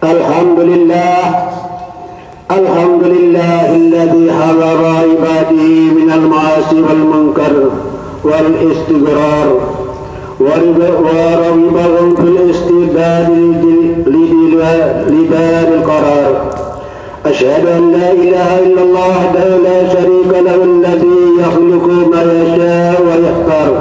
Alhamdulillah, alhamdulillahilladzi harara ibadihi minal ma'asi wal munkar wal istigrar wa rawibahum fil istibdad lidaril qarar. Ashhadu an la ilaha illallah wahdahu la syarika lahu alladzi yakhluqu ma yasha'u wa yakhtar.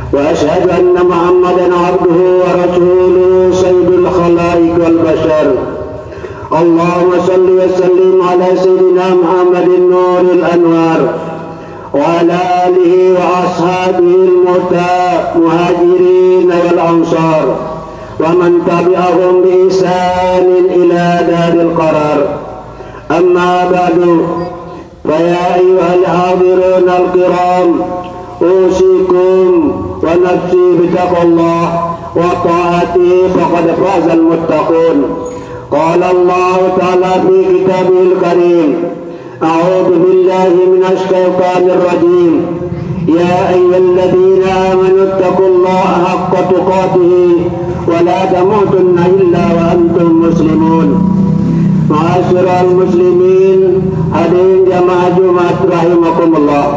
وأشهد أن محمدا عبده ورسوله سيد الخلائق والبشر. اللهم صل وسلم على سيدنا محمد نور الأنوار وعلى آله وأصحابه المهاجرين والأنصار ومن تبعهم بإحسان إلى دار القرار. أما بعد، فيا أيها الحاضرون الكرام، أوصيكم ونفسي بتقوى الله وطاعته فقد فاز المتقون. قال الله تعالى في كتابه الكريم: أعوذ بالله من الشيطان الرجيم. يا أيها الذين آمنوا اتقوا الله حق تقاته ولا تموتن إلا وأنتم مسلمون. Ma'asyiral muslimin, hadirin jamaah Jumat rahimakumullah.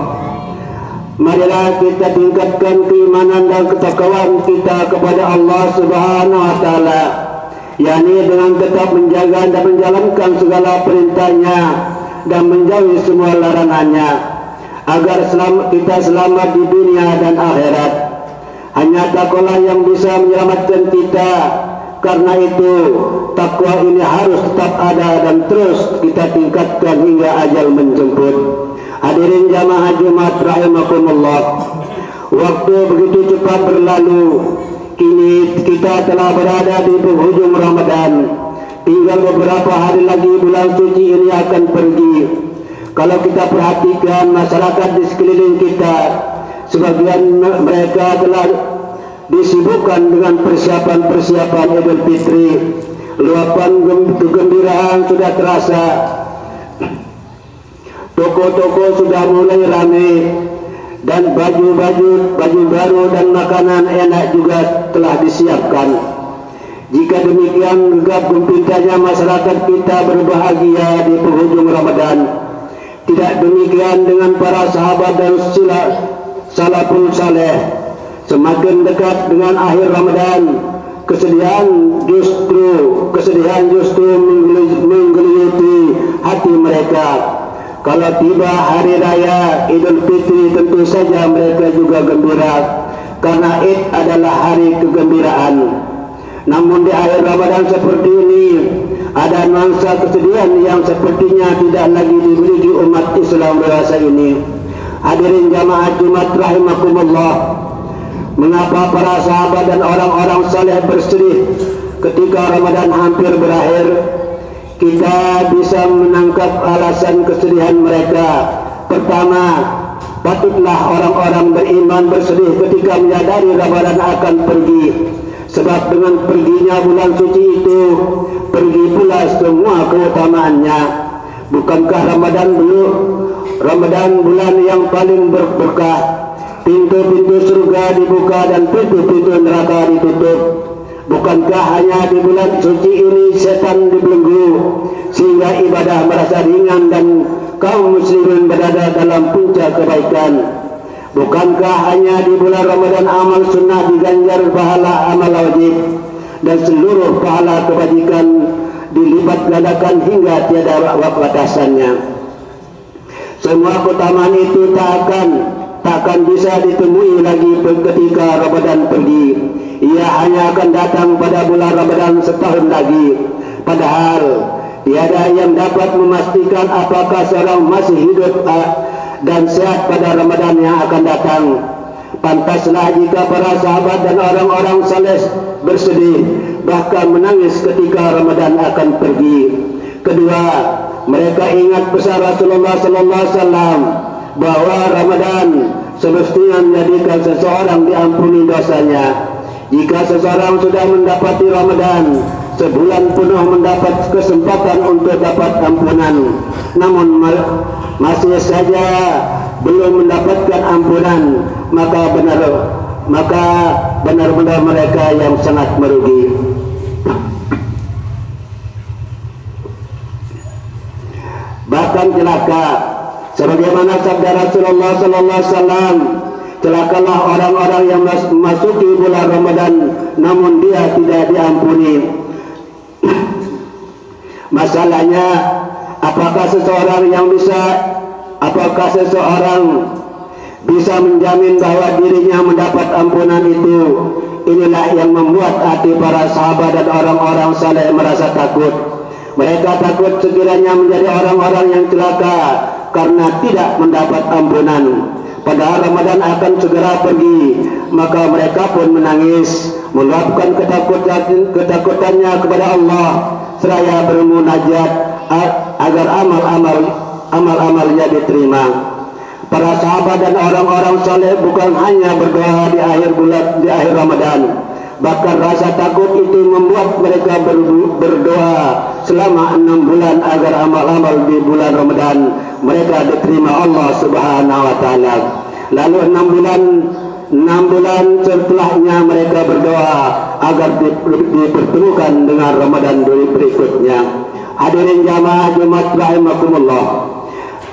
Marilah kita tingkatkan keimanan dan ketakwaan kita kepada Allah Subhanahu wa taala, yakni dengan tetap menjaga dan menjalankan segala perintahnya dan menjauhi semua larangannya, agar kita selamat di dunia dan akhirat. Hanya takwalah yang bisa menyelamatkan kita. Karena itu takwa ini harus tetap ada dan terus kita tingkatkan hingga ajal menjemput. Hadirin jamaah Jumat rahimakumullah, waktu begitu cepat berlalu. Kini kita telah berada di penghujung Ramadan. Tinggal beberapa hari lagi bulan suci ini akan pergi. Kalau kita perhatikan masyarakat di sekeliling kita, sebagian mereka telah disibukkan dengan persiapan Idul Fitri. Luapan kegembiraan sudah terasa. Toko-toko sudah mulai ramai dan baju baru dan makanan enak juga telah disiapkan. Jika demikian, gegap gempitanya masyarakat kita berbahagia di penghujung Ramadan. Tidak demikian dengan para sahabat dan salafus saleh. Semakin dekat dengan akhir Ramadan, kesedihan justru menggeluti hati mereka. Kalau tiba hari raya Idul Fitri, tentu saja mereka juga gembira, karena Id adalah hari kegembiraan. Namun di akhir Ramadan seperti ini, ada nuansa kesedihan yang sepertinya tidak lagi dimiliki umat Islam dewasa ini. Hadirin jamaah Jumat rahimakumullah, mengapa para sahabat dan orang-orang saleh bersedih ketika Ramadan hampir berakhir? Kita bisa menangkap alasan kesedihan mereka. Pertama, patutlah orang-orang beriman bersedih ketika menyadari Ramadan akan pergi. Sebab dengan perginya bulan suci itu, pergi pula semua keutamaannya. Bukankah Ramadan bulan yang paling berberkah? Pintu-pintu surga dibuka dan pintu-pintu neraka ditutup. Bukankah hanya di bulan suci ini setan dibelenggu sehingga ibadah merasa ringan dan kaum muslimin berada dalam puncak kebaikan? Bukankah hanya di bulan Ramadan amal sunnah diganjar pahala amal wajib dan seluruh pahala kebajikan dilipat gandakan hingga tiada batasannya? Semua keutamaan itu takkan bisa ditemui lagi ketika Ramadan pergi. Ia hanya akan datang pada bulan Ramadan setahun lagi. Padahal tiada yang dapat memastikan apakah seorang masih hidup dan sehat pada Ramadan yang akan datang. Pantaslah jika para sahabat dan orang-orang saleh bersedih, bahkan menangis ketika Ramadan akan pergi. Kedua, mereka ingat pesan Rasulullah SAW bahwa Ramadan semestinya menjadikan seseorang diampuni dosanya. Jika seseorang sudah mendapati Ramadan, sebulan penuh mendapat kesempatan untuk dapat ampunan, namun masih saja belum mendapatkan ampunan, maka benar-benar mereka yang sangat merugi. akan celaka. Sebagaimana sabda Rasulullah sallallahu alaihi wasallam, celakalah orang-orang yang memasuki bulan Ramadan namun dia tidak diampuni. Masalahnya, apakah seseorang bisa menjamin bahwa dirinya mendapat ampunan itu? Inilah yang membuat hati para sahabat dan orang-orang saleh merasa takut. Mereka takut sekiranya menjadi orang-orang yang celaka karena tidak mendapat ampunan. Padahal Ramadan akan segera pergi, maka mereka pun menangis, meluapkan ketakutannya kepada Allah, seraya bermunajat agar amal-amalnya diterima. Para sahabat dan orang-orang saleh bukan hanya berdoa di akhir Ramadan, bahkan rasa takut itu membuat mereka berdoa selama 6 bulan agar amal-amal di bulan Ramadan mereka diterima Allah Subhanahu wa taala. Lalu 6 bulan setelahnya mereka berdoa agar dipertemukan dengan Ramadan berikutnya. Hadirin jamaah Jumat rahimakumullah,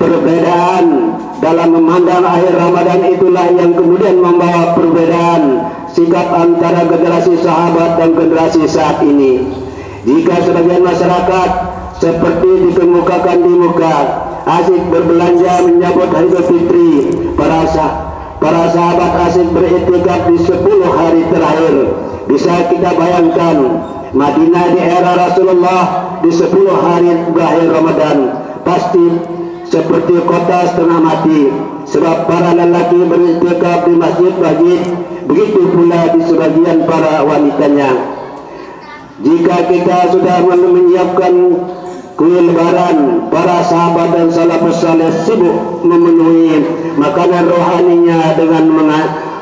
perbedaan dalam memandang akhir Ramadan itulah yang kemudian membawa perbedaan sikap antara generasi sahabat dan generasi saat ini. Jika sebagian masyarakat seperti dikemukakan di muka asik berbelanja menyambut Idul Fitri, para sahabat asik beriktikaf di 10 hari terakhir. Bisa kita bayangkan Madinah di era Rasulullah di 10 hari terakhir Ramadan pasti seperti kota setengah mati, sebab para lelaki beriktikaf di masjid-masjid, begitu pula di sebagian para wanitanya. Jika kita sudah menyiapkan kue lebaran, para sahabat dan salafus saleh sibuk memenuhi makanan rohaninya dengan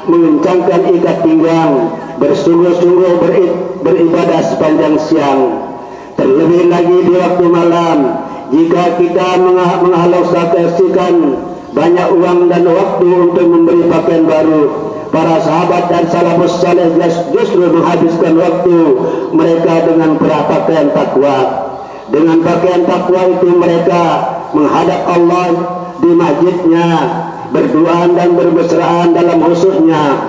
mengencangkan ikat pinggang, bersungguh-sungguh beribadah sepanjang siang. Terlebih lagi di waktu malam, jika kita mengalokasikan banyak uang dan waktu untuk memberi pakaian baru, para sahabat dan salafus saleh justru menghabiskan waktu mereka dengan berpakaian takwa. Dengan pakaian takwa itu mereka menghadap Allah di masjidnya, berdoa dan bermesraan dalam khususnya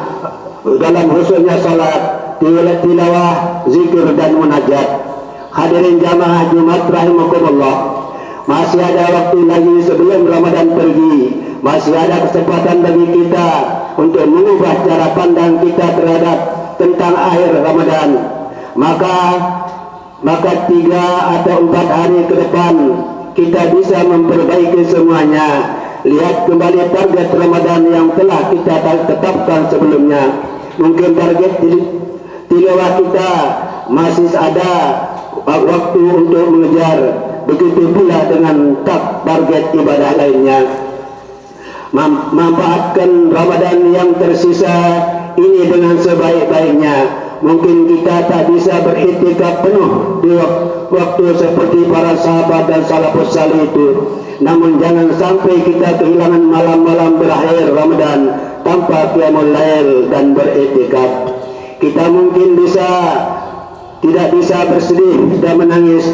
salat, tilawah, zikir dan munajat. Hadirin jamaah Jumat rahimakumullah, masih ada waktu lagi sebelum Ramadan pergi. Masih ada kesempatan bagi kita untuk mengubah cara pandang kita terhadap tentang akhir Ramadan. Maka 3 atau 4 hari ke depan kita bisa memperbaiki semuanya. Lihat kembali target Ramadan yang telah kita tetapkan sebelumnya. Mungkin target tilawah kita masih ada waktu untuk mengejar. Begitu pula dengan target ibadah lainnya. Manfaatkan Ramadan yang tersisa ini dengan sebaik-baiknya. Mungkin kita tak bisa beriktikaf penuh di waktu seperti para sahabat dan salafus salih itu. Namun jangan sampai kita kehilangan malam-malam berakhir Ramadan tanpa qiyamul lail dan beriktikaf. Kita mungkin tidak bisa bersedih dan menangis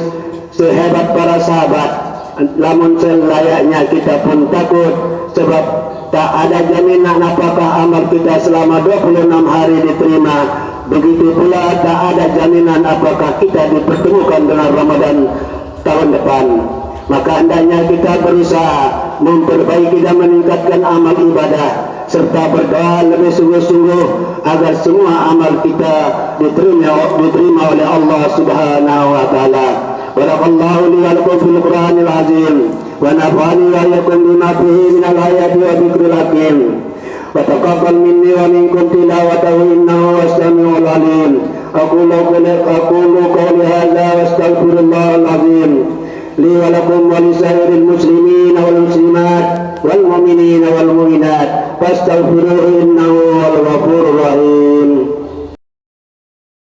sehebat para sahabat, namun selayaknya kita pun takut, sebab tak ada jaminan apakah amal kita selama 26 hari diterima. Begitu pula tak ada jaminan apakah kita dipertemukan dengan Ramadan tahun depan. Maka hendaknya kita berusaha memperbaiki dan meningkatkan amal ibadah, serta berdoa lebih sungguh-sungguh agar semua amal kita diterima oleh Allah Subhanahu wa taala. Barakallahu li wa lakum fil Qur'anil azim wa nafa'ani wa iyyakum bima fihi minal ayati wa dzikril hakim. Wa taqabbal minni wa minkum tilawatahu innahu was-sami'ul 'alim. Aqulu qawli hadza wa astaghfirullahal azim li wa lakum wa lisairil muslimin wal muslimat wal mu'minina wal mu'minat fastaghfiruhu innahu huwal ghafurur rahim.